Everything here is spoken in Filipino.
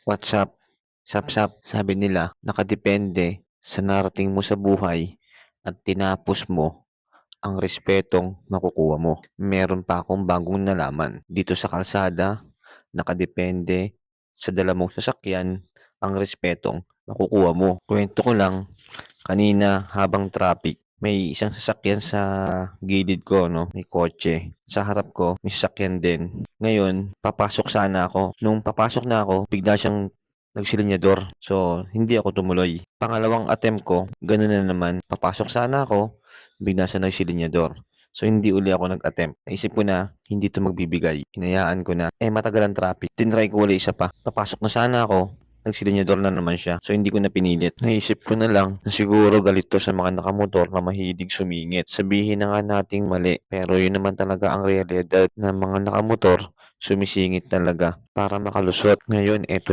What's up? Sapsap, sabi nila, nakadepende sa narating mo sa buhay at tinapos mo ang respetong makukuha mo. Meron pa akong bagong nalaman. Dito sa kalsada, nakadepende sa dala mong sasakyan ang respetong makukuha mo. Kwento ko lang, kanina habang traffic, may isang sasakyan sa gilid ko, no? May kotse. Sa harap ko, may sasakyan din. Ngayon, papasok sana ako. Nung papasok na ako, bigla siyang nagsilinyador. So, hindi ako tumuloy. Pangalawang attempt ko, gano'n na naman. Papasok sana ako, bigla siya nagsilinyador. So, hindi uli ako nag-attempt. Naisip ko na, hindi to magbibigay. Hinayaan ko na. Matagal ang traffic. Tinry ko uli isa pa. Papasok na sana ako, nagsilinyador na naman siya. So, hindi ko na pinilit. Naisip ko na lang na siguro galit to sa mga nakamotor na mahilig sumingit. Sabihin na nga nating mali. Pero yun naman talaga ang realidad ng mga nakamotor. Sumisingit talaga para makalusot. Ngayon, eto na.